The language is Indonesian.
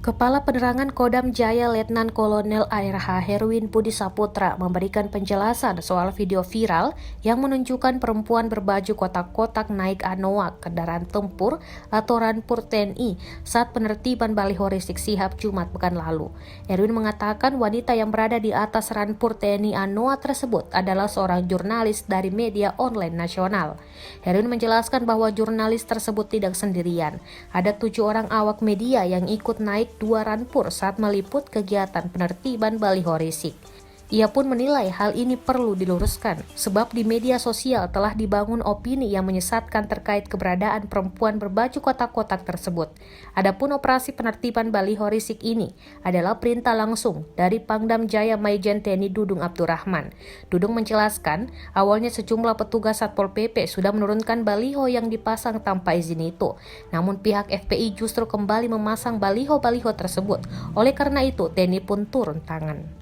Kepala Penerangan Kodam Jaya Letnan Kolonel ARH Herwin Budi Saputra memberikan penjelasan soal video viral yang menunjukkan perempuan berbaju kotak-kotak naik Anoa kendaraan tempur atau Rampur TNI saat penertiban baliho Rizik Syihab Jumat pekan lalu. Herwin mengatakan wanita yang berada di atas Rampur TNI Anoa tersebut adalah seorang jurnalis dari media online nasional. Herwin menjelaskan bahwa jurnalis tersebut tidak sendirian. Ada 7 orang awak media yang ikut naik 2 Rampur saat meliput kegiatan penertiban baliho Rizik. Ia pun menilai hal ini perlu diluruskan, sebab di media sosial telah dibangun opini yang menyesatkan terkait keberadaan perempuan berbaju kotak-kotak tersebut. Adapun operasi penertiban baliho Rizik ini adalah perintah langsung dari Pangdam Jaya Maijen TNI Dudung Abdurrahman. Dudung menjelaskan, awalnya sejumlah petugas Satpol PP sudah menurunkan baliho yang dipasang tanpa izin itu. Namun pihak FPI justru kembali memasang baliho-baliho tersebut. Oleh karena itu, TNI pun turun tangan.